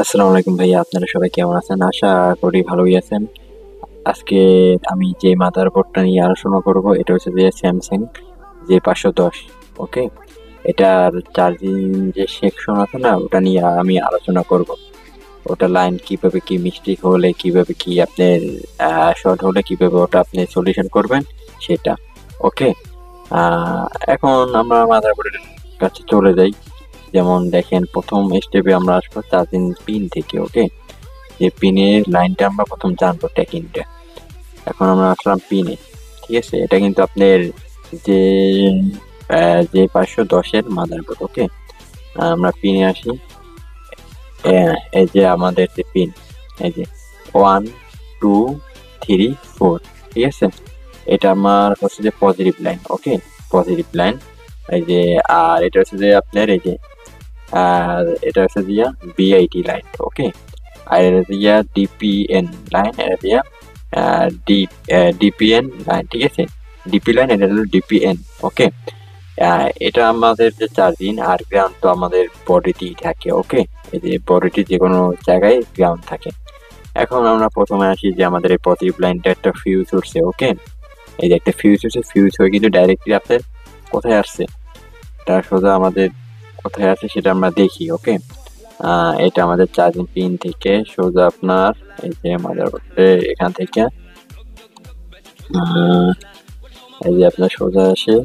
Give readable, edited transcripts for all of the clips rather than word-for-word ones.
আসসালামু আলাইকুম ভাইয়া, আপনারা সবাই কেমন আছেন? আশা করি ভালোই আছেন। আজকে আমি যে মাদারবোর্ডটা নিয়ে আলোচনা করব এটা হচ্ছে যে স্যামসাং J510। ওকে, এটার চার্জিং যে সেকশন আছে না, ওটা নিয়ে আমি আলোচনা করব। ওটা লাইন কিভাবে কি মিস্টেক হলে কিভাবে কি আপনার শর্ট হলে কিভাবে ওটা আপনি সলিউশন করবেন সেটা। ওকে, আহ, এখন আমরা মাদারবোর্ডের কাছে চলে যাই। যেমন দেখেন, প্রথম স্টেপে আমরা আসবো চার্জিং পিন থেকে। ওকে, যে পিনের লাইনটা আমরা প্রথম জানবো ট্যাকিংটা। এখন আমরা আসলাম পিনে। ঠিক আছে, এটা কিন্তু আপনার যে J510-এর মাদারবোর্ড। ওকে, আমরা পিনে আসি। এই যে আমাদের যে পিন, এই যে 1 2 3 4। ঠিক আছে, এটা আমার হচ্ছে যে পজিটিভ লাইন। ওকে, পজিটিভ লাইন। এই যে, আর এটা হচ্ছে যে আপনার এই যে, আর এটা হচ্ছে দিয়া বিআইটি লাইন। ওকে, আর এটা দিয়া ডিপিএন লাইন, এটা দিয়া ডি ডিপিএন লাইন। ঠিক আছে, ডিপি লাইন, এটা হলো ডিপিএন। ওকে, এটা আমাদের যে চার্জিং আর গ্রাউন্ড তো আমাদের বডিতেই থাকে। ওকে, এই যে বডিতে যে কোনো জায়গায় গ্রাউন্ড থাকে। এখন আমরা প্রথমে আসি যে আমাদের এই পজিটিভ লাইনটা একটা ফিউজ উঠছে। ওকে, এই যে একটা ফিউজ উঠছে, ফিউজ হয়ে কিন্তু ডাইরেক্টলি আপনার কোথায় আসছে, এটা সোজা আমাদের কোথায় আছে সেটা আমরা দেখি। ওকে, এটা আমাদের চার্জিং পিন থেকে সোজা আপনার এই যে মাদারবোর্ডের এখান থেকে আহ, এই যে আপনার সোজা আসে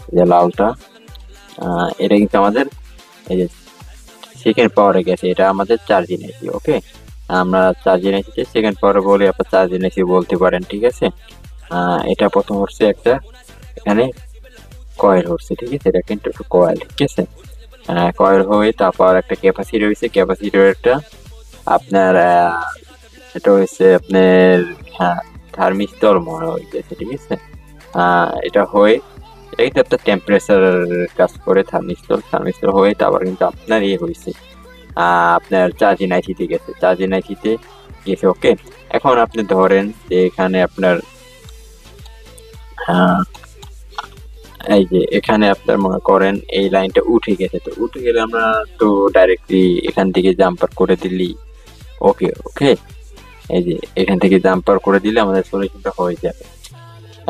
এই যে লালটা, এটা কিন্তু আমাদের এই যে সেকেন্ড পাওয়ারে গেছে, এটা আমাদের চার্জিং এসি। ওকে, আমরা চার্জিং এসি সেকেন্ড পাওয়ারে বলে আপনার চার্জিং এসি বলতে পারেন। ঠিক আছে, এটা প্রথম হচ্ছে একটা এখানে কয়েল হচ্ছে। ঠিক আছে, এটা কিন্তু একটা কয়েল। ঠিক আছে, কয়েল হয়ে তারপর একটা ক্যাপাসিটর হয়েছে, ক্যাপাসিটরটা আপনার এটা হচ্ছে আপনার, হ্যাঁ, থার্মিস্টর মনে হইতেছে। ঠিক আছে, এটা হয়ে এটা কিন্তু আপনার টেম্পারেচার কাজ করে। থার্মিস্টর থার্মিস্টর হয়ে তারপর কিন্তু আপনার ইয়ে হয়েছে, আপনার চার্জিং আইসিতে গেছে, চার্জিং আইসিতে গেছে। ওকে, এখন আপনি ধরেন যে এখানে আপনার আহ, এই যে এখানে আপনার মনে করেন এই লাইনটা উঠে গেছে, তো উঠে গেলে আমরা তো ডাইরেক্টলি এখান থেকে জাম্পার করে দিলি। ওকে ওকে, এই যে এখান থেকে জাম্পার করে দিলে আমাদের সলিউশনটা হয়ে যাবে।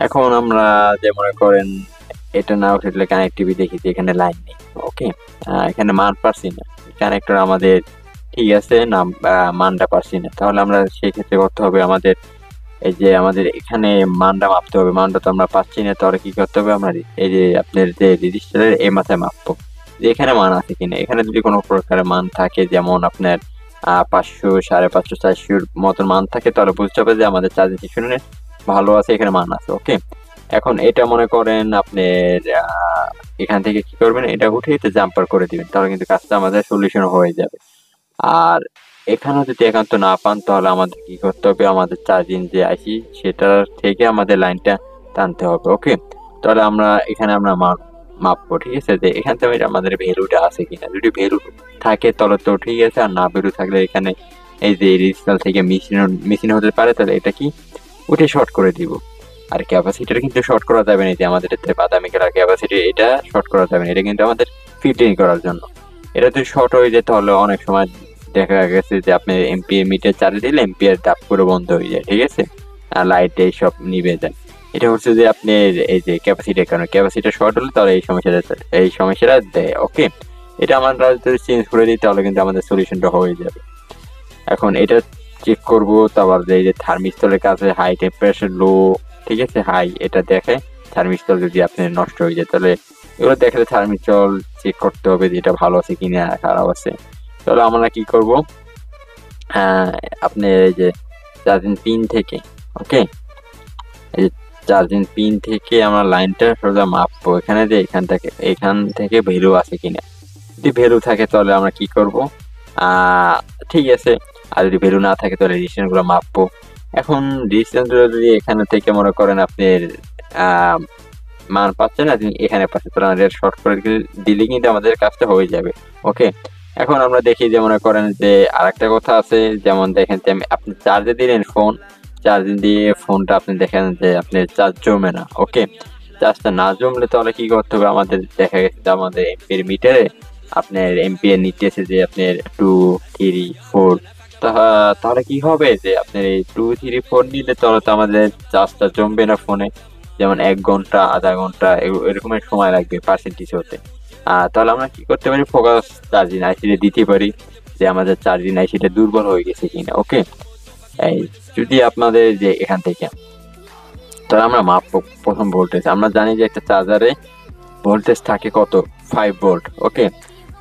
এখন আমরা যে মনে করেন এটা না উঠে কানেক্টিভি দেখি যে এখানে লাইন নেই। ওকে, এখানে মান পাচ্ছি না, কানেক্টর আমাদের ঠিক আছে না, মানটা পাচ্ছি না, তাহলে আমরা সেই ক্ষেত্রে করতে হবে আমাদের এই যে আমাদের এখানে মানটা মাপতে হবে। মানটা তো আমরা পাচ্ছি না, তাহলে কি করতে হবে, আমরা এই যে আপনার যে রেজিস্টারের এই মাথায় মাপবো যে এখানে মান আছে কিনা। এখানে যদি কোনো প্রকারের মান থাকে, যেমন আপনার 500 550 400 মতন মান থাকে, তাহলে বুঝতে হবে যে আমাদের চার্জিং স্টেশনে ভালো আছে, এখানে মান আছে। ওকে, এখন এটা মনে করেন আপনার এখান থেকে কি করবেন, এটা উঠে এটা জাম্পার করে দিবেন, তাহলে কিন্তু কাজটা আমাদের সলিউশন হয়ে যাবে। আর এখানেও যদি একান্ত না পান, তাহলে আমাদের কি করতে হবে, আমাদের চার্জিং যে আইসি সেটার থেকে আমাদের লাইনটা টানতে হবে। ওকে, তাহলে আমরা এখানে আমরা মাপবো। ঠিক আছে, যে এখান থেকে আমাদের ভ্যালুটা আছে কিনা, যদি ভ্যালু থাকে তাহলে তো ঠিক আছে, আর না ভ্যালু থাকলে এখানে এই যে রেজিস্টার থেকে মেশিন মেশিন হতে পারে, তাহলে এটা কি উঠে শর্ট করে দিব। আর ক্যাপাসিটার কিন্তু শর্ট করা যাবে না, যে আমাদের এতে বাদামি কালার ক্যাপাসিটি, এটা শর্ট করা যাবে না, এটা কিন্তু আমাদের ফিটিং করার জন্য। এটা যদি শর্ট হয়ে যেতে হলে অনেক সময় দেখা গেছে যে আপনি এম্পিয়ার মিটার চার্জ দিলে এম্পিয়ার দাপ করে বন্ধ হয়ে যায়। ঠিক আছে, আর লাইট এইসব নিভে যায়। এটা হচ্ছে যে আপনি এই যে ক্যাপাসিটির কারণে ক্যাপাসিটি শর্ট হলে তাহলে এই সমস্যাটা দেয়। ওকে, এটা আমরা যদি চেঞ্জ করে দিই তাহলে কিন্তু আমাদের সলিউশনটা হয়ে যাবে। এখন এটা চেক করবো, তারপর এই যে থার্মিস্টলের কাছে হাই টেম্পারেচার লো, ঠিক আছে, হাই এটা দেখে থার্মিস্টল যদি আপনি নষ্ট হয়ে যায়, তাহলে এগুলো দেখলে থার্মিস্টল চেক করতে হবে যে এটা ভালো আছে কিনা খারাপ আছে। তাহলে আমরা কি করব, আপনি এই যে চার্জিং পিন থেকে, ওকে, এই যে চার্জিং পিন থেকে আমরা লাইনটা সোজা মাপবো, এখানে যে এখান থেকে ভ্যালু আছে কিনা। যদি ভ্যালু থাকে তাহলে আমরা কি করব, আহ ঠিক আছে, আর যদি ভ্যালু না থাকে তাহলে রেজিস্ট্যান্স গুলো মাপবো। এখন রেজিস্ট্যান্স গুলো যদি এখানে থেকে মনে করেন আপনি আহ মান পাচ্ছে না, তুমি এখানে পাচ্ছে, তাহলে আমাদের শর্ট করে দিলে কিন্তু আমাদের কাজটা হয়ে যাবে। ওকে, এখন আমরা দেখি যে মনে করেন যে আরেকটা কথা আছে, যেমন দেখেন যে আপনি চার্জে দিলেন ফোন, চার্জিং দিয়ে ফোনটা আপনি দেখেন যে আপনার চার্জ জমে না। ওকে, চার্জটা না জমলে তাহলে কি করতে হবে, আমাদের দেখা গেছে যে আমাদের এমপির মিটারে আপনার এমপিআর নিতেছে যে আপনার 2 3 4, তাহলে কি হবে যে আপনার এই 2 3 4 নিলে তাহলে তো আমাদের চার্জটা জমবে না ফোনে। যেমন 1 ঘন্টা, আধা ঘন্টা এরকমের সময় লাগবে পার্সেন্টেজ হতে। তাহলে আমরা কি করতে পারি, ফোকাস চার্জিং আইসিতে দিতে পারি যে আমাদের চার্জিং আইসিটা দুর্বল হয়ে গেছে কিনা। ওকে, এই যদি আপনাদের যে এখান থেকে তাহলে আমরা মাপবো প্রথম ভোল্টেজ। আমরা জানি যে একটা চার্জারে ভোল্টেজ থাকে কত, 5 ভোল্ট। ওকে,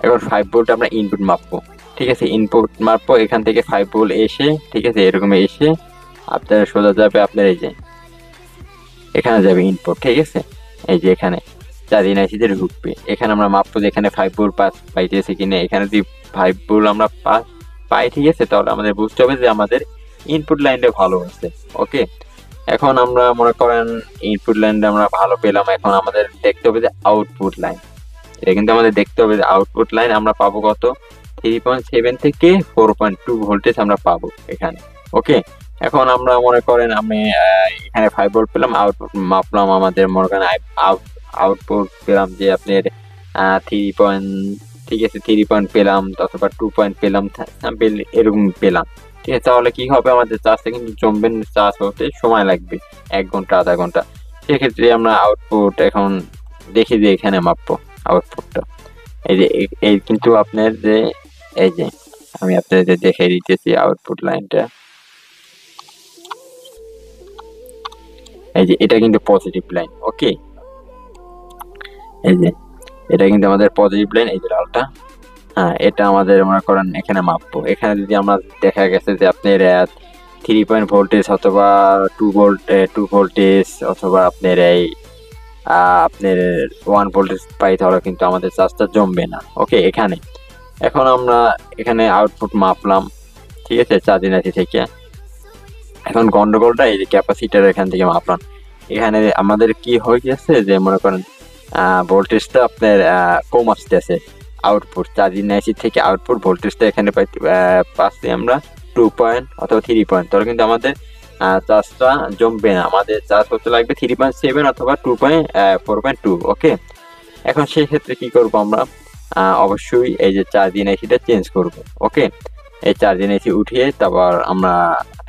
এখন 5 ভোল্ট আমরা ইনপুট মাপবো। ঠিক আছে, ইনপুট মাপবো এখান থেকে 5 ভোল্ট এসে, ঠিক আছে, এরকম এসে আপনার সোজা যাবে আপনার এই যে এখানে যাবে ইনপুট। ঠিক আছে, এই যে এখানে চার্জিং আইসিতে ঢুকবে। এখানে আমরা মাপবো যে এখানে 5 ভোল্ট পাইতেছে কিনা। এখানে যদি 5 ভোল্ট আমরা পাই, ঠিক আছে, তাহলে আমাদের বুঝতে হবে যে আমাদের ইনপুট লাইনটা ভালো আছে। ওকে, এখন আমরা মনে করেন ইনপুট লাইনটা আমরা ভালো পেলাম। এখন আমাদের দেখতে হবে যে আউটপুট লাইন। এটা কিন্তু আমাদের দেখতে হবে যে আউটপুট লাইন আমরা পাবো কত, 3.7 থেকে 4.2 ভোল্টেজ আমরা পাবো এখানে। ওকে, এখন আমরা মনে করেন আমি এখানে 5 ভোল্ট পেলাম, আউটপুট মাপলাম আমাদের মনে করেন আউটপুট পেলাম যে আপনার 3 ঠিক আছে 3 পেলাম অথবা 2 পেলাম, স্যাম্পল এরকম পেলাম। ঠিক আছে, তাহলে কি হবে, আমাদের চার্জটা কিন্তু জমবে, চার্জ হতে সময় লাগবে 1 ঘন্টা, আধা ঘন্টা। সেক্ষেত্রে আমরা আউটপুট এখন দেখি যে এখানে মাপবো আউটপুটটা। এই যে এই কিন্তু আপনার যে এই যে আমি আপনাদের দেখে দিতেছি আউটপুট লাইনটা। এই যে এটা কিন্তু পজিটিভ লাইন। ওকে, এই যে এটা কিন্তু আমাদের পজিটিভ লাইন, এই যে লালটা। হ্যাঁ, এটা আমাদের মনে করেন এখানে মাপবো। এখানে যদি আমরা দেখা গেছে যে আপনার 3 ভোল্টেজ অথবা 2 ভোল্টেজ অথবা আপনার এই আপনার 1 ভোল্টেজ পাই, তাহলে কিন্তু আমাদের চার্জটা জমবে না। ওকে, এখানে এখন আমরা এখানে আউটপুট মাপলাম, ঠিক আছে, চার্জিং আইসি থেকে। এখন গন্ডগোলটা এই যে ক্যাপাসিটার এখান থেকে মাপলাম। এখানে আমাদের কি হয়ে গেছে যে মনে করেন ভোল্টেজটা আপনার কম আসতেছে। আউটপুট চার্জিং আইসি থেকে আউটপুট ভোল্টেজটা এখানে পাচ্ছি আমরা 2 অথবা 3, তাহলে কিন্তু আমাদের চার্জটা জমবে না। আমাদের চার্জ হতে লাগবে 3.7 অথবা 4.2। ওকে, এখন সেই ক্ষেত্রে কি করব আমরা, অবশ্যই এই যে চার্জিং আইসিটা চেঞ্জ করব। ওকে, এই চার্জিং আইসি উঠিয়ে তারপর আমরা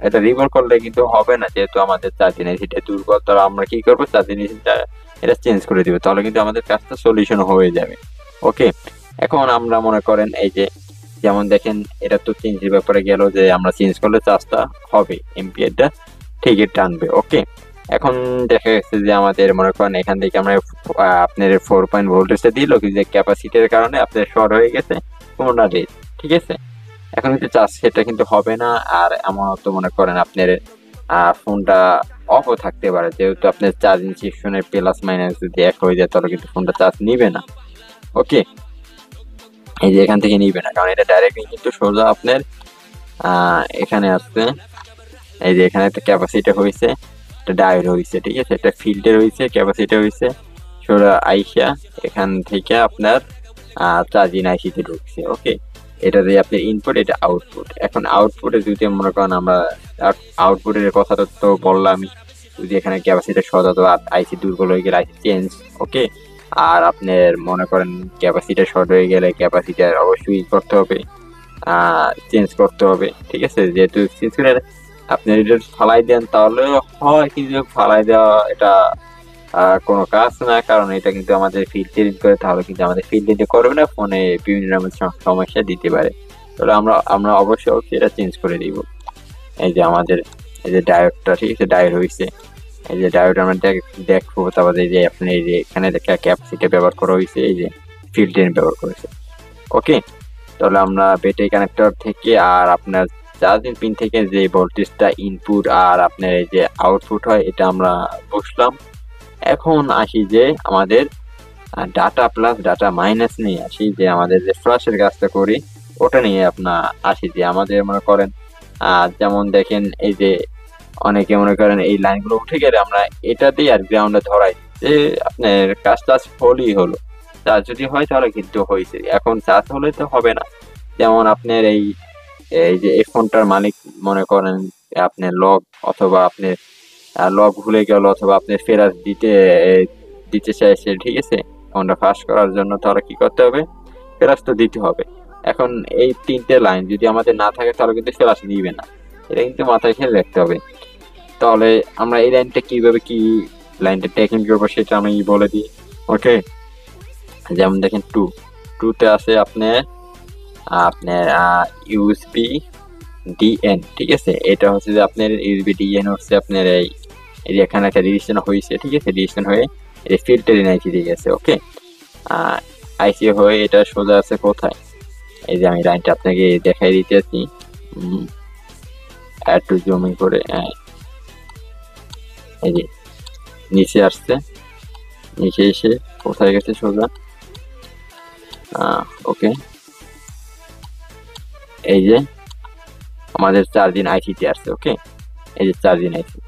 এটা রিভল করলে কিন্তু হবে না, যেহেতু আমাদের চার্জিং আইসিটা দুর্বল। তাহলে আমরা কি করব, চার্জিং আইসিটা এটা চেঞ্জ করে দিব, তাহলে কিন্তু আমাদের কাজটা সলিউশন হয়ে যাবে। ওকে, এখন আমরা মনে করেন এই যে যেমন দেখেন এটা তো চেঞ্জের ব্যাপারে গেল যে আমরা চেঞ্জ করলে চার্জটা হবে, এম্পিয়ারটা ঠিকই টানবে। ওকে, এখন দেখা গেছে যে আমাদের মনে করেন এখান থেকে আমরা আপনার 4 ভোল্টেজটা দিল, কিন্তু ক্যাপাসিটির কারণে আপনার শর্ট হয়ে গেছে পুনরায়। ঠিক আছে, এখন কিন্তু চার্জ সেটা কিন্তু হবে না। আর এমন তো মনে করেন আপনার ফোনটা অফও থাকতে পারে, যেহেতু আপনার চার্জিং সেকশনের প্লাস মাইনাস যদি এক হয়ে যায় তাহলে কিন্তু ফোনটা চার্জ নিবে না। ওকে, এই যে এখান থেকে নিবে না, কারণ এটা ডাইরেক্টলি কিন্তু সোজা আপনার এখানে আসছে। এই যে এখানে একটা ক্যাপাসিটি হয়েছে, একটা ডায়োড হয়েছে, ঠিক আছে, একটা ফিল্টার হয়েছে, ক্যাপাসিটি হয়েছে, সোজা আইসা এখান থেকে আপনার চার্জিং আইসিতে ঢুকছে। ওকে, এটা দিয়ে আপনার ইনপুট, এটা আউটপুট। এখন আউটপুটে যদি মনে করেন আমরা আউটপুটের কথাটা তো বললামই, যদি এখানে ক্যাপাসিটি শর্ট অথবা আইসি দুর্বল হয়ে গেলে আইসি চেঞ্জ। ওকে, আর আপনার মনে করেন ক্যাপাসিটি শর্ট হয়ে গেলে ক্যাপাসিটার অবশ্যই করতে হবে, চেঞ্জ করতে হবে। ঠিক আছে, যেহেতু চেঞ্জ করে আপনি এটা ফালাই দেন তাহলে হয়, কিন্তু ফালাই দেওয়া এটা কোনো কাজ না, কারণ এটা কিন্তু আমাদের ফিল্টারিং করে, তাহলে কিন্তু আমাদের ফিল্টারিং করবে না, ফোনে বিভিন্ন রকমের সমস্যা দিতে পারে। তাহলে আমরা অবশ্যই এটা চেঞ্জ করে দিব। এই যে আমাদের এই যে ডায়োডটা, ঠিক আছে, ডায়োড হয়েছে। এই যে ডায়োড আমরা দেখবো, তারপরে এই যে আপনি এই যে এখানে ক্যাপাসিটি ব্যবহার করা হয়েছে, এই যে ফিল্টারিং ব্যবহার করেছে। ওকে, তাহলে আমরা ব্যাটারি কানেক্টর থেকে আর আপনার চার্জিং পিন থেকে যে ভোল্টেজটা ইনপুট আর আপনার এই যে আউটপুট হয় এটা আমরা বুঝলাম। এখন আসি যে আমাদের ডাটা প্লাস ডাটা মাইনাস নিয়ে আসি, যে আমাদের যে ফ্ল্যাশের কাজটা করি ওটা নিয়ে আপনার আসি। যে আমাদের মনে করেন যেমন দেখেন এই যে অনেকে মনে করেন এই লাইনগুলো উঠে গেলে আমরা এটা দিয়ে আর গ্রাউন্ডে ধরাই, যে আপনার কাজ টাজ হলেই হলো। চার্জ যদি হয় তাহলে কিন্তু হয়েছে, এখন চার্জ হলে তো হবে না। যেমন আপনার এই এই যে এই ফোনটার মালিক মনে করেন আপনার লক অথবা আপনার লক ভুলে গেল, অথবা আপনি ফেরত দিতে চাইছে, ঠিক আছে, ফোনটা ফাঁস করার জন্য, তাহলে কি করতে হবে, ফেরত তো দিতে হবে। এখন এই 3টে লাইন যদি আমাদের না থাকে তাহলে কিন্তু ফ্ল্যাশ দিবে না, এটা কিন্তু মাথায় খেয়াল রাখতে হবে। তাহলে আমরা এই লাইনটা কিভাবে কি লাইনটা টেকিং করবো সেটা আমি বলে দিই। ওকে, যেমন দেখেন টুতে আছে আপনার আপনার ইউএসবি ডিএন, ঠিক আছে। এটা হচ্ছে যে আপনার ইউএসবি ডিএন হচ্ছে আপনার এই যে এখানে একটা রেজিস্ট্রেশন হয়েছে, ঠিক আছে। রেজিস্ট্রেশন হয়ে এই ফিল্টারিং আইসি দিয়ে গেছে। ওকে, আইসি হয়ে এটা সোজা আছে কোথায়, এই যে আমি লাইনটা আপনাকে দেখাই দিতেছি একটু জুমিং করে। এই যে নিচে আসছে, নিচে এসে কোথায় গেছে সোজা, ওকে, এই যে আমাদের চার্জিং আইসিতে আসছে। ওকে, এই যে চার্জিং আইসি,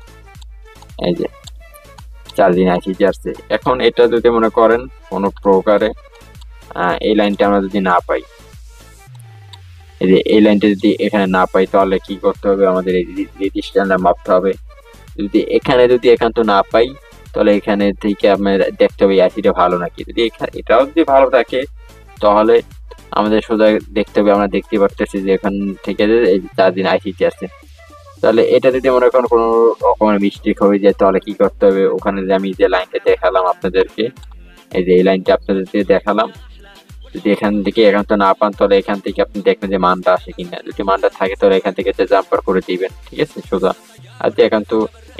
এই যে চার্জিং আইসিতে আসছে। এখন এটা যদি মনে করেন কোনো প্রকারে এই লাইনটা আমরা যদি না পাই, এই যে এই লাইনটা যদি এখানে না পাই তাহলে কি করতে হবে, আমাদের এই রেজিস্ট্যান্সটা মাপতে হবে। যদি এখানে যদি একান্ত না পাই তাহলে এখানে থেকে আপনার দেখতে হবে আইসিটা ভালো নাকি। যদি এটাও যদি ভালো থাকে তাহলে আমাদের সোজা দেখতে হবে, আমরা দেখতে পারতেছি যে এখান থেকে এই 4 দিন আইসিটি আছে। তাহলে এটা যদি মনে করেন কোনো রকমের মিস্টেক হয়ে যায় তাহলে কি করতে হবে, ওখানে যে আমি যে লাইনটা দেখালাম আপনাদেরকে, এই যে এই লাইনটা আপনাদেরকে দেখালাম, যদি এখান থেকে একান্ত না পান তাহলে এখান থেকে আপনি দেখবেন যে মানটা আসে কিনা। যদি মানটা থাকে তাহলে এখান থেকে জাম্পার করে দিবেন, ঠিক আছে, সোজা। আর যদি একান্ত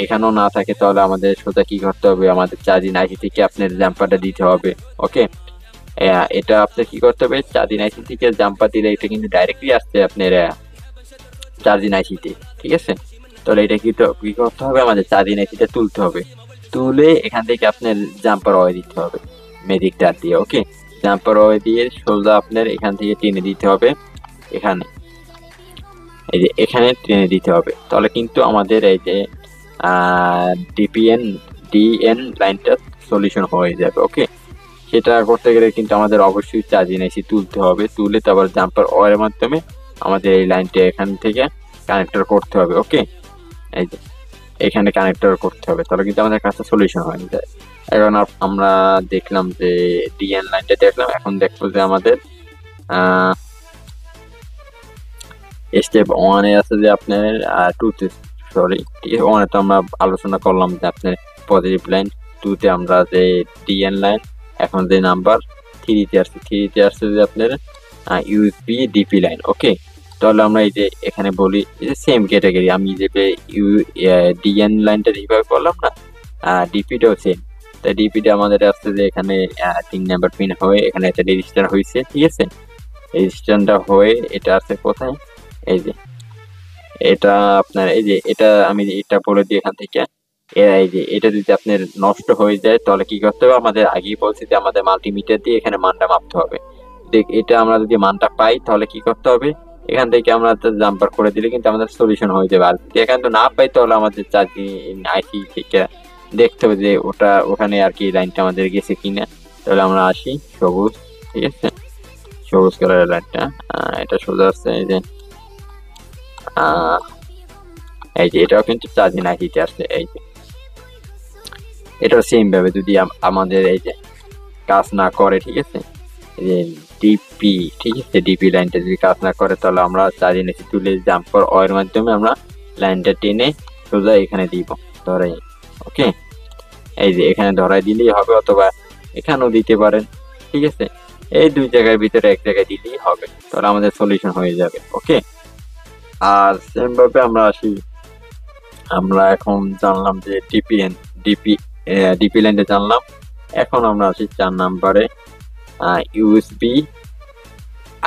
এখানেও না থাকে তাহলে আমাদের সোজা কি করতে হবে, আমাদের চার্জিং আইসি থেকে আপনার জাম্পারটা দিতে হবে। ওকে, এটা আপনার কি করতে হবে, চার্জিং আইসি থেকে জাম্পার দিলে এটা কিন্তু ডাইরেক্টলি আসছে আপনার চার্জিং আইসিতে, ঠিক আছে। তাহলে এটা কি করতে হবে, আমাদের চার্জিং আইসিটা তুলতে হবে, তুলে এখান থেকে আপনার জাম্পার অয়ে দিতে হবে ম্যাজিক তার দিয়ে। ওকে, জাম্পার অয়ে দিয়ে সোজা আপনার এখান থেকে টেনে দিতে হবে এখানে, এই যে এখানে টেনে দিতে হবে। তাহলে কিন্তু আমাদের এই যে ডিএন লাইনটা সলিউশন হয়ে যাবে। ওকে, সেটা করতে গেলে কিন্তু আমাদের অবশ্যই চার্জিং আইসি তুলতে হবে, তুলে তারপর জাম্পার ওয়ারের মাধ্যমে আমাদের এই লাইনটা এখান থেকে কানেক্টর করতে হবে। ওকে, এই যে এখানে কানেক্টর করতে হবে, তাহলে কিন্তু আমাদের কাছে সলিউশন হয়ে যায়। এখন আমরা দেখলাম যে ডিএন লাইনটা দেখলাম, এখন দেখবো যে আমাদের স্টেপ 1 এ আছে যে আপনার টুতে, সরি ঠিক আছে, 1 এ তো আমরা আলোচনা করলাম যে আপনার পজিটিভ লাইন, 2তে আমরা যে ডিএন লাইন, এখন যে নাম্বার 3তে আসছে, 3তে আসছে যে আপনার ইউএসবি ডিপি লাইন। ওকে, তাহলে আমরা এই যে এখানে বলি এই যে সেম ক্যাটাগরি, আমি যে ডিএন লাইনটা যেভাবে করলাম না, ডিপিটাও সেম। তাই ডিপিটা আমাদের আসছে যে এখানে 3 নাম্বার পিন হয়ে এখানে একটা রেজিস্টার হয়েছে, ঠিক আছে। রেজিস্টারটা হয়ে এটা আছে কোথায়, এই যে এটা আপনার, এই যে এটা আমি এটা বলে দিই এখান থেকে, এই যে এটা যদি আপনার নষ্ট হয়ে যায় তাহলে কি করতে হবে, আমাদের আগেই বলছি যে আমাদের মাল্টিমিটার দিয়ে এখানে মানটা মাপতে হবে। দেখ এটা আমরা যদি মানটা পাই তাহলে কি করতে হবে, এখান থেকে আমরা জাম্পার করে দিলে কিন্তু আমাদের সলিউশন হয়ে যাবে। আর যদি এখান তো না পাই তাহলে আমাদের চার্জিং আইসি থেকে দেখতে হবে যে ওটা ওখানে আর কি লাইনটা আমাদের গেছে কিনা। তাহলে আমরা আসি সবুজ, ঠিক আছে, সবুজ কালারের লাইনটা, এটা সোজা আছে, এই যে এটাও কিন্তু চার্জিং আইসিতে আসছে। এই যে এটাও সেম ভাবে যদি আমাদের এই যে কাজ না করে, ঠিক আছে, এই যে ডিপি, ঠিক আছে, ডিপি লাইনটা যদি কাজ না করে তাহলে আমরা চার্জিং আইসি তুলে জাম্পার ওয়ের মাধ্যমে আমরা লাইনটা টেনে সোজা এখানে দিব ধরাই। ওকে, এই যে এখানে ধরাই দিলেই হবে, অথবা এখানেও দিতে পারেন, ঠিক আছে। এই 2 জায়গার ভিতরে এক জায়গায় দিলেই হবে, তাহলে আমাদের সলিউশন হয়ে যাবে। ওকে, আর সেম ভাবে আমরা আসি, আমরা এখন জানলাম যে ডিপি লাইনটা জানলাম। এখন আমরা আসি 4 নাম্বারে ইউএসবি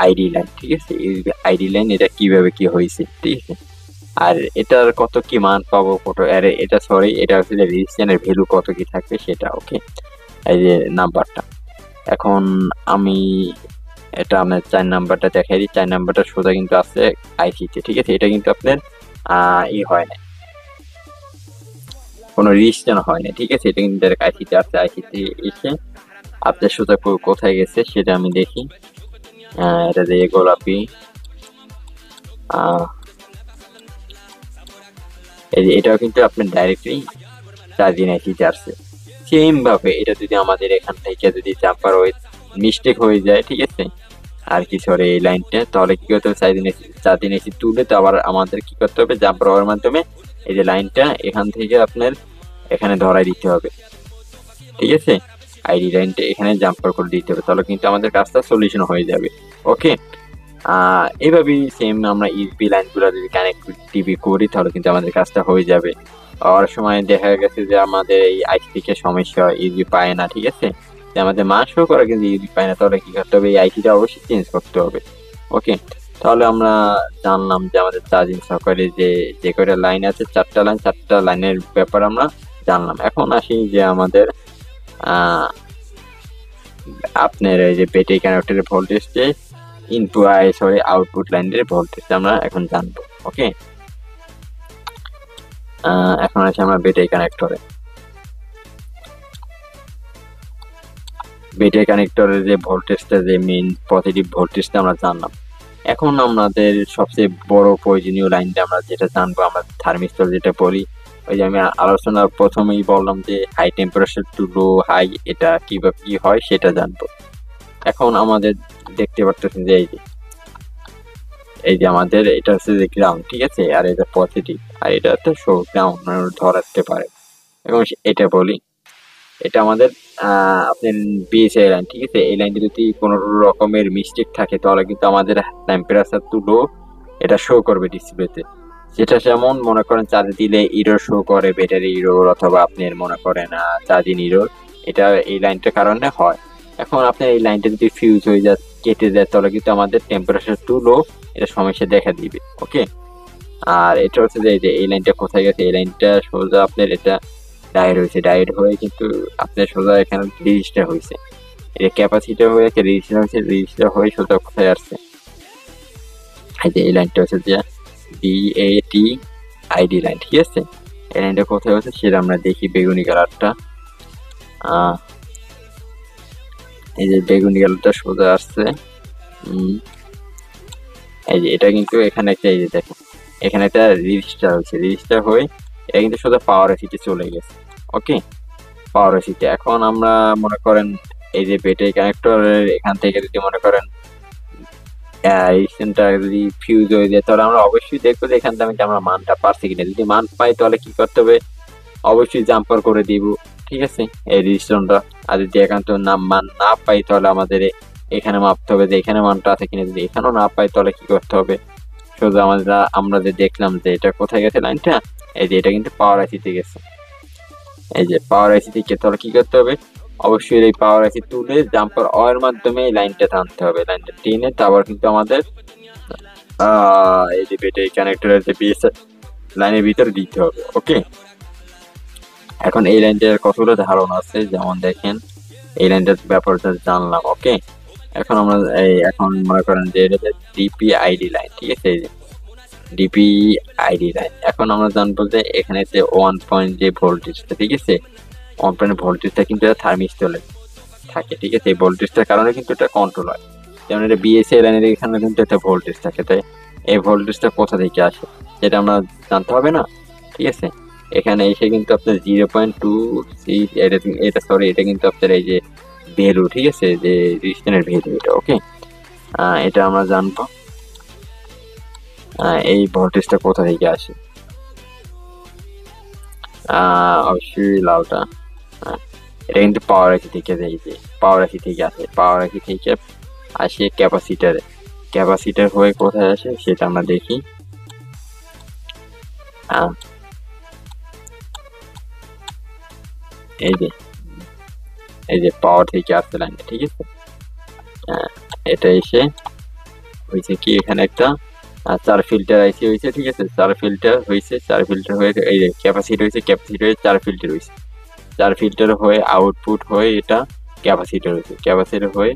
আইডি লাইন, ঠিক আছে। ইউএসবি আইডি লাইন এটা কিভাবে কি হয়েছে, ঠিক আছে, আর এটার কত কি মান পাবো, কত এটা সরি এটা হচ্ছে রেজিস্ট্রেশনের ভ্যালু কত কি থাকবে সেটা। ওকে, এই যে নাম্বারটা, এখন আমি এটা আপনার 4 নাম্বারটা দেখাই দিই। 4 নাম্বারটা সোজা কিন্তু আছে আইসিতে, ঠিক আছে। এটা কিন্তু আপনার হয় না, কোনো রেজিস্ট্রেশন হয় না, ঠিক আছে। এটা কিন্তু ডাইরেক্ট আইসিতে আসছে, আইসিতে এসে আপনার সোজা কোথায় গেছে সেটা আমি দেখি। এটা দিয়ে গোলাপি, এই যে এটাও কিন্তু আপনার ডাইরেক্টলি চার্জিং আইসিতে আসছে। সেম ভাবে এটা যদি আমাদের এখান থেকে যদি জাম্পার মিস্টেক হয়ে যায়, ঠিক আছে, আর কি সরি এই লাইনটা, তাহলে কি করতে হবে 4 3 AC তুলে তো আবার আমাদের কি করতে হবে জাম্পার হওয়ার মাধ্যমে এই যে লাইনটা এখান থেকে আপনার এখানে ধরাই দিতে হবে, ঠিক আছে। আইডি লাইনটা এখানে জাম্পার করে দিতে হবে, তাহলে কিন্তু আমাদের কাজটা সলিউশন হয়ে যাবে। ওকে, এইভাবেই সেম আমরা ইউপি লাইনগুলো যদি কানেক্টিভি করি তাহলে কিন্তু আমাদের কাজটা হয়ে যাবে। অনেক সময় দেখা গেছে যে আমাদের এই আইসি থেকে সমস্যা, ইউপি পায় না, ঠিক আছে, যে আমাদের মাস শো করা কিন্তু ইউপি পায় না, তাহলে কি করতে হবে এই আইসিটা অবশ্যই চেঞ্জ করতে হবে। ওকে, তাহলে আমরা জানলাম যে আমাদের চার্জিং সকেটে যে যে কয়টা লাইন আছে 4টা লাইন, 4টা লাইনের ব্যাপার আমরা জানলাম। এখন আসি যে আমাদের আপনার এই যে ব্যাটারি কানেক্টরের ভোল্টেজে আউটপুট লাইনের ভোল্টেজ আমরা এখন জানবো। ওকে, এখন আছে আমরা ব্যাটারি কানেক্টরের যে ভোল্টেজটা, যে মেইন পজিটিভ ভোল্টেজটা আমরা জানলাম। এখন আমাদের সবচেয়ে বড় প্রয়োজনীয় লাইনটা আমরা যেটা জানবো, আমরা থার্মিস্টর যেটা বলি, ওই যে আমি আলোচনার প্রথমেই বললাম যে high temperature to low high এটা কিভাবে কি হয় সেটা জানবো। এখন আমাদের দেখতে পারতেছেন যে এই যে আমাদের এটা হচ্ছে যে গ্রাউন্ড, ঠিক আছে, আর এটা পজিটিভ, আর এটা হচ্ছে শো গ্রাউন্ড ধরাতে পারে। এবং এটা বলি, এটা আমাদের আপনার বিএসআই লাইন, ঠিক আছে। এই লাইনটা যদি কোনো রকমের মিস্টেক থাকে তাহলে কিন্তু আমাদের টেম্পারেচার টু লো এটা শো করবে ডিসপ্লেতে, যেটা যেমন মনে করেন চার্জ দিলে ইরোর শো করে, ব্যাটারি ইরোর, অথবা আপনার মনে করেন চার্জিং ইরোর, এটা এই লাইনটার কারণে হয়। এখন আপনার এই লাইনটা যদি ফিউজ হয়ে যায়, কেটে যায়, তাহলে কিন্তু আমাদের টেম্পারেচার টু লো এটা সমস্যা দেখা দিবে। ওকে, আর এটা হচ্ছে যে এই লাইনটা কোথায় গেছে, এই লাইনটা সোজা আপনার এটা ডায়েট হয়ে কিন্তু আপনার সোজা এখানে রেজিস্টার হয়েছে, এটা ক্যাপাসিটার হয়ে রেজিস্টার হয়ে সোজা কোথায় আসছে, এই যে এই লাইনটা হচ্ছে যে বিএটি আইডি লাইন, ঠিক আছে। এই লাইনটা কোথায় হচ্ছে সেটা আমরা দেখি, বেগুনি কালারটা, এই যে বেগুনি কালারটা সোজা আসছে। এই যে এটা কিন্তু এখানে একটা, এই যে দেখেন এখানে একটা রেজিস্টার হয়ে এটা কিন্তু সোজা পাওয়ার এসিতে চলে গেছে। ওকে, পাওয়ার এসিতে এখন আমরা মনে করেন এই যে ব্যাটারি কানেক্টরের এখান থেকে যদি মনে করেন রেজিস্ট্যান্সটা যদি ফিউজ হয়ে যায়, তাহলে আমরা অবশ্যই দেখবো যে এখান থেকে আমরা মানটা পারছি কিনা। যদি মান পাই তাহলে কি করতে হবে, অবশ্যই জাম্পার করে দিব, ঠিক আছে, এই রেজিস্ট্যান্সটা। আর যদি একান্ত মান না পাই তাহলে আমাদের এখানে মাপতে হবে যে এখানে মানটা আছে কিনা। যদি এখানেও না পাই তাহলে কি করতে হবে, শুধু আমরা যে দেখলাম যে এটা কোথায় গেছে লাইনটা, এই যে এটা কিন্তু পাওয়ার আইসিতে গেছে, এই যে পাওয়ার আইসি থেকে, তাহলে কি করতে হবে, অবশ্যই এই পাওয়ার আইসি তুলে জাম্পার অয়ের মাধ্যমে এই লাইনটা টানতে হবে, লাইনটা টেনে তারপর কিন্তু আমাদের এই যে ব্যাটারি কানেক্টরের যে বিএস লাইনের ভিতরে দিতে হবে। ওকে, এখন এই লাইনটার কতগুলো ধারণা আছে, যেমন দেখেন এই লাইনটার ব্যাপারটা জানলাম। ওকে, এখন আমরা এখন মনে করেন যে এটা ডিপি আইডি লাইন, ঠিক আছে, এই যে ডিপি আইডি লাইন। এখন আমরা জানবো যে এখানে যে 1 পয়েন্ট যে ভোল্টেজটা, ঠিক আছে, 1 পয়েন্ট ভোল্টেজটা কিন্তু এটা থার্মিস্টলে থাকে, ঠিক আছে, এই ভোল্টেজটার কারণে কিন্তু এটা কন্ট্রোল হয়। যেমন এটা বিএসএ লাইনের এখানে কিন্তু একটা ভোল্টেজ থাকে, তাই এই ভোল্টেজটা কোথা থেকে আসে সেটা আমরা জানতে হবে না, ঠিক আছে। এখানে এসে কিন্তু আপনার 0.26 এটা সরি এটা কিন্তু আপনার এই যে ভ্যালু, ঠিক আছে, যে রেজিস্ট্যান্সের ভ্যালু এটা। ওকে, এটা আমরা জানবো এই ভোল্টেজটা কোথা থেকে আসে, অবশ্যই লালটা, এটা কিন্তু পাওয়ার আইসি থেকে পাওয়ার আইসি থেকে আসে, পাওয়ার আইসি থেকে আসে ক্যাপাসিটার হয়ে কোথায় আসে সেটা আমরা দেখি। এই যে পাওয়ার থেকে আসছে লাইনটা, ঠিক আছে, এটা এসে হয়েছে কি এখানে একটা 4 ফিল্টার আইসি হয়েছে, ঠিক আছে, 4 ফিল্টার হয়ে এই যে ক্যাপাসিটি হয়েছে, ক্যাপাসিটি হয়ে 4 ফিল্টার হয়েছে, 4 ফিল্টার হয়ে আউটপুট হয়ে এটা ক্যাপাসিটার হয়েছে, ক্যাপাসিটার হয়ে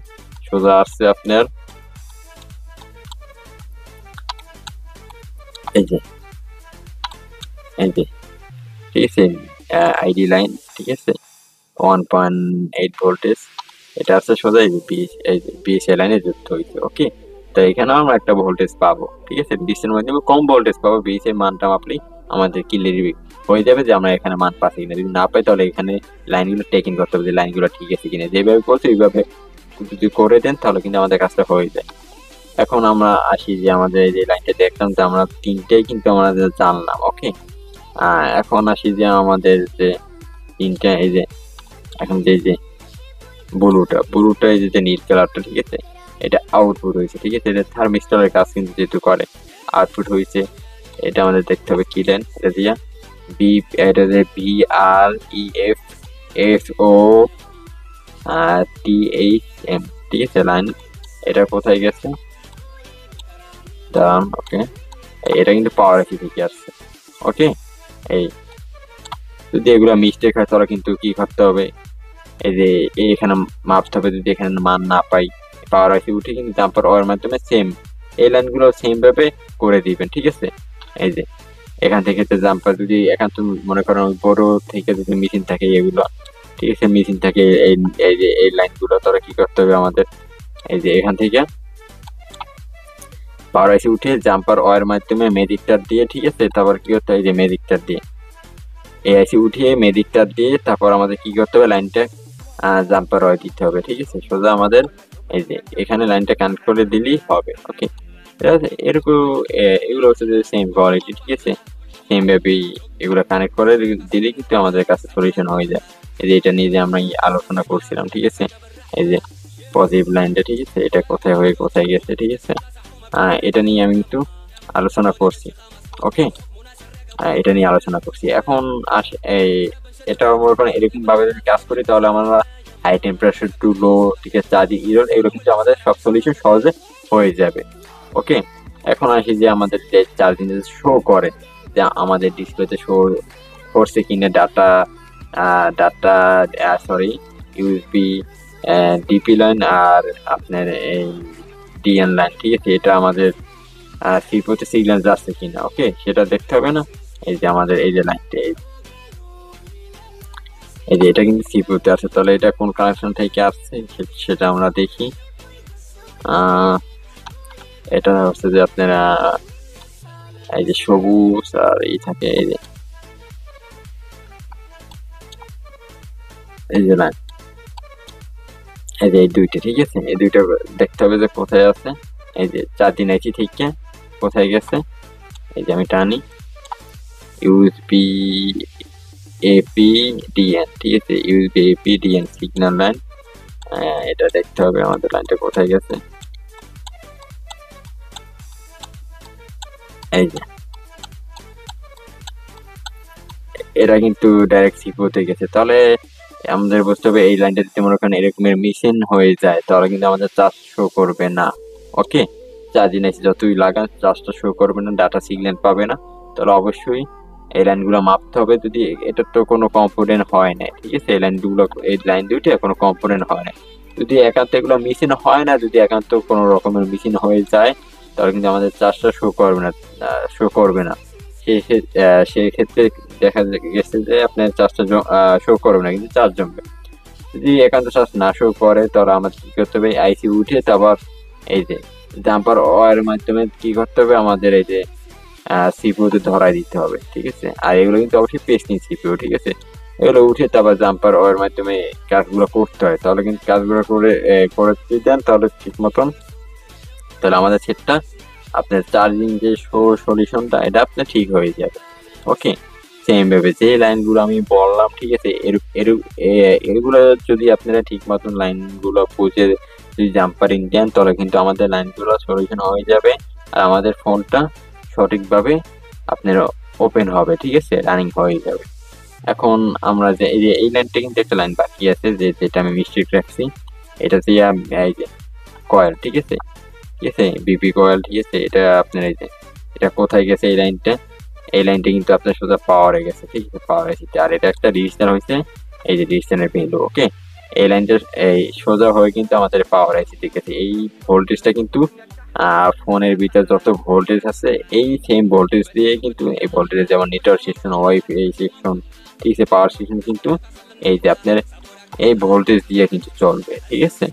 সোজা আসছে আপনার এই যে ঠিক আছে আইডি লাইন, ঠিক আছে, 1.8 ভোল্টেজ, এটা আছে সোজা এই বিএসএ লাইনে যুক্ত হয়েছে। ওকে, তো এখানেও আমরা একটা ভোল্টেজ পাবো, ঠিক আছে, ডিসের মাধ্যমে কম ভোল্টেজ পাবো, বিএসএ মানটা মাপলে আমাদের ক্লিয়ার হয়ে যাবে যে আমরা এখানে মান পাচ্ছি কিনা। যদি না পাই তাহলে এখানে লাইনগুলো টেকিং করতে হবে যে লাইনগুলো ঠিক আছে কিনা, যেভাবে বলছে ওইভাবে যদি করে দেন তাহলে কিন্তু আমাদের কাজটা হয়ে যায়। এখন আমরা আসি যে আমাদের এই যে লাইনটা দেখলাম যে আমরা তিনটেই কিন্তু আমরা জানলাম। ওকে, এখন আসি যে আমাদের যে তিনটা এই যে এখন যে ব্লুটা এই যে নীল কালারটা, ঠিক আছে, এটা আউটপুট হয়েছে, ঠিক আছে, এটা থার্মিস্টরের কাজ কিন্তু যেহেতু করে আউটপুট হয়েছে। এটা আমাদের দেখতে হবে কি লাইন, এটা দিয়া এটা যে BREFSOTHM, ঠিক আছে লাইন। এটা কোথায় গেছে, দাঁড়ান। ওকে, এটা কিন্তু পাওয়ার আইসি থেকে আসছে। ওকে, এই যদি এগুলা মিস্টেক হয় তাহলে কিন্তু কি করতে হবে, এই যে এখানে মাপতে হবে। যদি এখানে মান না পাই, পাওয়ার আইসি উঠে কিন্তু জাম্পার ওয়ার মাধ্যমে সেম এই লাইনগুলো সেম ভাবে করে দিবেন, ঠিক আছে। এই যে এখান থেকে তো জাম্পার যদি এখান তুমি মনে করো বড় থেকে যদি মেশিন থাকে এগুলো, ঠিক আছে, মেশিন থাকে এই যে এই লাইনগুলো, তাহলে কি করতে হবে আমাদের, এই যে এখান থেকে পাওয়ার আইসি উঠে জাম্পার ওয়ার মাধ্যমে ম্যাজিক তার দিয়ে, ঠিক আছে, তারপর কি করতে হয়, যে ম্যাজিক তার দিয়ে এই আইসি উঠিয়ে ম্যাজিক তার দিয়ে তারপর আমাদের কি করতে হবে, লাইনটা জাম্পার ওয়ার দিতে হবে, ঠিক আছে। সোজা আমাদের এই যে এখানে লাইনটা কানেক্ট করে দিলেই হবে। ওকে, এরকম এগুলো হচ্ছে যে সেম কোয়ালিটি, ঠিক আছে, সেম ভাবেই এগুলো কানেক্ট করে দিলেই কিন্তু আমাদের কাছে সলিউশন হয়ে যায়। এই যে এটা নিয়ে যে আমরা আলোচনা করছিলাম, ঠিক আছে, এই যে পজিটিভ লাইনটা, ঠিক আছে, এটা কোথায় হয়ে কোথায় গেছে, ঠিক আছে, এটা নিয়ে আমি কিন্তু আলোচনা করছি। ওকে, এটা নিয়ে আলোচনা করছি। এখন এই এটা মনে করেন এরকম ভাবে যদি কাজ করি তাহলে আমরা হাই টেম্পারেচার টু লো, ঠিক আছে, চার্জিং ইরর, এগুলো কিন্তু আমাদের সব সলিউশন সহজে হয়ে যাবে। ওকে, এখন আসি যে আমাদের যে চার্জিং শো করে যে আমাদের ডিসপ্লেতে শো করছে কিনা data sorry USB DP line আর আপনার এই ডিএন লাইন, ঠিক আছে, এটা আমাদের সিপিইউতে সিগন্যাল যাচ্ছে কিনা। ওকে, সেটা দেখতে হবে না। এই যে আমাদের এই যে লাইনটা, এই যে এটা কিন্তু সিপিইউতে আছে, তাহলে এটা কোন কানেকশন থেকে আসছে সেটা আমরা দেখি। এটা হচ্ছে যে আপনারা এই যে সবুজ আর এই থাকে এই যে লাইন, এই যে এই দুইটা, ঠিক আছে, এই দুইটা দেখতে হবে যে কোথায় আছে। এই যে 4 দিন আইছি থেকে কোথায় গেছে, এই যে আমি টানি ইউএসবি এপি ডিএন, ঠিক আছে, USB AP DN signal line. এটা দেখতে হবে আমাদের লাইনটা কোথায় গেছে। এই যে এটা কিন্তু ডাইরেক্ট সিপিইউতে গেছে, তাহলে আমাদের বুঝতে হবে এই লাইনটা যদি মনে করেন এরকমের মিশন হয়ে যায় তাহলে কিন্তু আমাদের চার্জ শো করবে না। ওকে, চার্জিং এসে যতই লাগান চার্জটা শো করবে না, ডাটা সিগন্যাল পাবে না। তাহলে অবশ্যই এই লাইনগুলো মাপতে হবে। যদি এটার তো কোনো কম্পোনেন্ট হয় না, ঠিক আছে, এই লাইন দুইটা কোনো কম্পোনেন্ট হয় না। যদি একান্ত এগুলো মেশিন হয় না, যদি একান্ত কোনো রকমের মেশিন হয়ে যায় তাহলে কিন্তু আমাদের চার্জটা শো করবে না। সেই ক্ষেত্রে দেখা গেছে যে আপনার চার্জটা শো করবে না, কিন্তু চার্জ জমবে। যদি একান্ত চার্জ না শো করে তাহলে আমাদের কি করতে হবে, আইসি উঠে তারপর এই যে জাম্পার ওয়ারের মাধ্যমে কি করতে হবে, আমাদের এই যে সিপিইউতে ধরাই দিতে হবে, ঠিক আছে। আর এগুলো কিন্তু অবশ্যই পেস্টিং সিপিইউ, ঠিক আছে, এগুলো উঠে তারপর জাম্পার ওয়ারের মাধ্যমে কাজগুলো করতে হয়। তাহলে কিন্তু কাজগুলো করে যদি দেন তাহলে ঠিক মতন তাহলে আমাদের সেটটা আপনার চার্জিং যে সলিউশনটা এটা আপনার ঠিক হয়ে যাবে। ওকে, সেম ভাবে যে লাইনগুলো আমি বললাম, ঠিক আছে, এগুলো যদি আপনারা ঠিক মতন লাইনগুলো বুঝে যদি জাম্পারিং দেন তাহলে কিন্তু আমাদের লাইনগুলো সলিউশন হয়ে যাবে আর আমাদের ফোনটা সঠিকভাবে আপনার ওপেন হবে, ঠিক আছে, রানিং হয়ে যাবে। এখন আমরা যে এই লাইনটা কিন্তু একটা লাইন বাকি আছে যেটা আমি মিস্টেক রাখছি, এটা দিয়ে এই যে কয়েল, ঠিক আছে, ঠিক আছে, বিপি কয়েল, ঠিক আছে, এটা আপনার এই যে এটা কোথায় গেছে এই লাইনটা কিন্তু আপনার সোজা পাওয়ারে গেছে, ঠিক আছে, পাওয়ার এসেছে। আর এটা একটা রেজিস্টার হয়েছে, এই যে রেজিস্টারের ভ্যালু। ওকে, এই লাইনটা এই সোজা হয়ে কিন্তু আমাদের পাওয়ার আইসি, ঠিক আছে। এই ভোল্টেজটা কিন্তু ফোনের ভিতরে যত ভোল্টেজ আছে এই সেম ভোল্টেজ দিয়ে কিন্তু এই ভোল্টেজ যেমন নেটওয়ার্ক সেকশন, ওয়াইফাই সেকশন, ঠিক আছে, পাওয়ার সেকশন কিন্তু এই যে আপনার এই ভোল্টেজ দিয়ে কিন্তু চলবে, ঠিক আছে।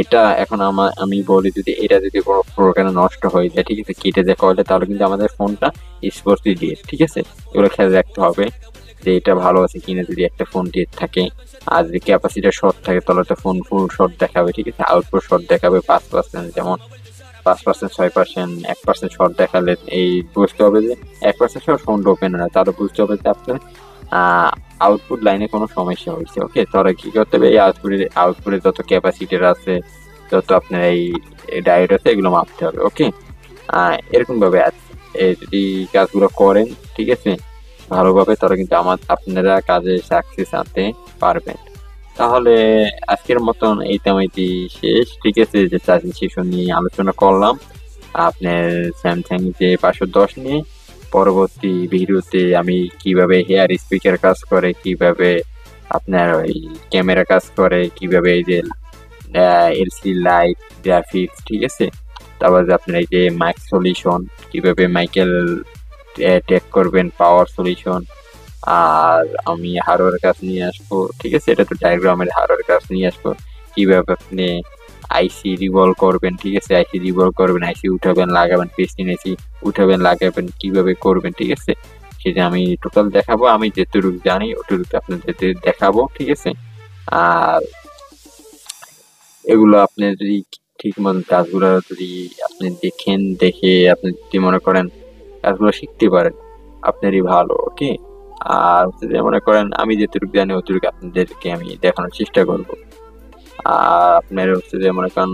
এটা এখন আমি বলি যদি এটা যদি কোনো প্রকারে নষ্ট হয়ে যায়, ঠিক আছে, কেটে যায় কয়টা, তাহলে কিন্তু আমাদের ফোনটা স্পোর্টসই দিয়ে, ঠিক আছে, এগুলো খেয়াল রাখতে হবে। যে এটা ভালো আছে কিনা। যদি একটা ফোন ডেড থাকে আর যদি ক্যাপাসিটার শর্ট থাকে তাহলে তো ফোন ফুল শর্ট দেখাবে, ঠিক আছে। আউটপুট শর্ট দেখাবে 5%, যেমন 5%, 6%, 1% শর্ট দেখালে এই বুঝতে হবে যে 1% শর্ট ফোনটা ওপেন হয়, তাহলে বুঝতে হবে যে আপনার আউটপুট লাইনে কোনো সমস্যা হয়েছে। ওকে, তাহলে কি করতে হবে, এই আউটপুটে যত ক্যাপাসিটার আছে, যত আপনার এই ডায়োড আছে, এগুলো মাপতে হবে। ওকে, এরকম ভাবে যদি কাজগুলো করেন, ঠিক আছে, ভালোভাবে, তাহলে কিন্তু আপনারা কাজে সাকসেস আনতে পারবেন। তাহলে আজকের মতন এই তেমাইটি শেষ, ঠিক আছে। যে চার্জিং সেকশন নিয়ে আলোচনা করলাম আপনার স্যামসাং যে 510 নিয়ে। পরবর্তী ভিডিওতে আমি কিভাবে হেয়ার স্পিকার কাজ করে, কিভাবে আপনার ওই ক্যামেরা কাজ করে, কিভাবে এই যে এলসিডি লাইট গ্রাফিক্স, ঠিক আছে, তারপর যে আপনার এই যে মাইক সলিউশন, কিভাবে মাইকেল টেক করবেন, পাওয়ার সলিউশন। আর আমি হার্ডওয়্যার কাজ নিয়ে আসবো, ঠিক আছে। এটা তো ডায়াগ্রামের হার্ডওয়্যার কাজ নিয়ে আসবো, কিভাবে আপনি আইসি রিভলভ করবেন, ঠিক আছে। আইসি রিভলভ করবেন, আইসি উঠাবেন, লাগাবেন, পেস্টিং আইসি উঠাবেন, লাগাবেন, কিভাবে করবেন, ঠিক আছে। সেটা আমি টোটাল দেখাবো, আমি যেটুকু জানি ওটুকু আপনাদের দেখাবো, ঠিক আছে। আর এগুলো আপনি যদি ঠিক মতো কাজগুলো যদি আপনি দেখে আপনি যদি মনে করেন কাজগুলো শিখতে পারেন, আপনারই ভালো। ওকে, আর যদি মনে করেন আমি যেটুকু জানি অতটুকু আপনাদেরকে আমি দেখানোর চেষ্টা করব। আর আপনার হচ্ছে যে মনে করেন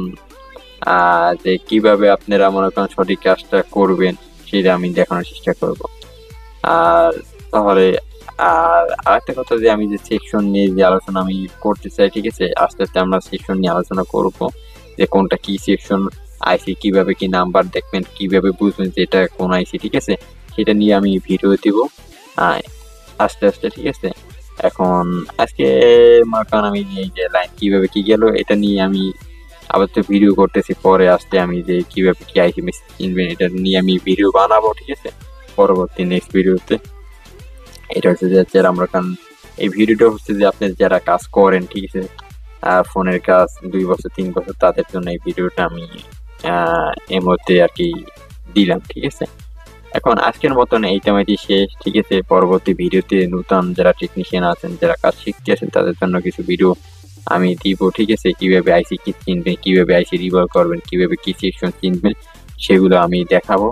যে কিভাবে আপনারা মনে করেন সঠিক কাজটা করবেন, সেটা আমি দেখানোর চেষ্টা করব। আর তাহলে আরেকটা কথা, যে আমি যে সেকশন নিয়ে যে আলোচনা আমি করতে চাই, ঠিক আছে, আস্তে আস্তে আমরা সেকশন নিয়ে আলোচনা করব, যে কোনটা কি সেকশন, আইসি কিভাবে কি নাম্বার দেখবেন, কিভাবে বুঝবেন যে এটা কোন আইসি, ঠিক আছে, সেটা নিয়ে আমি ভিডিও দিব আস্তে আস্তে, ঠিক আছে। এখন আজকে মনে করেন আমি এই যে লাইন কিভাবে কি গেল এটা নিয়ে আমি আবার তো ভিডিও করতেছি, পরে আসতে আমি যে কিভাবে কি আইসি মেশিন কিনবেন এটা নিয়ে আমি ভিডিও বানাবো, ঠিক আছে, পরবর্তী নেক্সট ভিডিওতে। এটা হচ্ছে যে যারা আমরা কারণ এই ভিডিওটা হচ্ছে যে আপনি যারা কাজ করেন, ঠিক আছে, ফোনের কাজ 2 বছর 3 বছর, তাদের জন্য এই ভিডিওটা আমি এর মধ্যে আর কি দিলাম, ঠিক আছে। এখন আজকের মতন এই টাইমটি শেষ, ঠিক আছে। পরবর্তী ভিডিওতে নতুন যারা টেকনিশিয়ান আছেন, যারা কাজ শিখতে আছেন, তাদের জন্য কিছু ভিডিও আমি দিব, ঠিক আছে। কিভাবে আইসি কি চিনবেন, কিভাবে আইসি রিভলভ করবেন, কিভাবে কি সেকশন চিনবেন, সেগুলো আমি দেখাবো।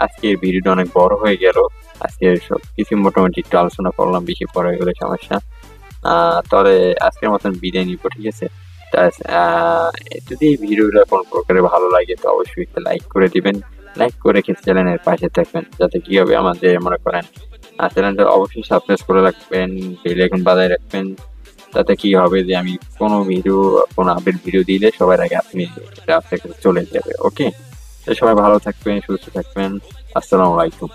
আজকের ভিডিওটা অনেক বড় হয়ে গেল, আজকে সব কিছু মোটামুটি একটু আলোচনা করলাম, বেশি বড় হয়ে গেলে সমস্যা। তাহলে আজকের মতন বিদায় নিব, ঠিক আছে। যদি এই ভিডিওটা কোন প্রকারে ভালো লাগে তো অবশ্যই একটা লাইক করে দিবেন, লাইক করে চ্যানেলের পাশে থাকবেন, যাতে কি হবে আমাদের মনে করেন চ্যানেলটা অবশ্যই সাবস্ক্রাইব করে রাখবেন, বেল আইকন বাজায় রাখবেন, তাতে কি হবে যে আমি কোনো ভিডিও, কোনো আপডেট ভিডিও দিলে সবার আগে আপনি এটা আপনার কাছে চলে যাবে। ওকে, তো সবাই ভালো থাকবেন, সুস্থ থাকবেন। আসসালামু আলাইকুম।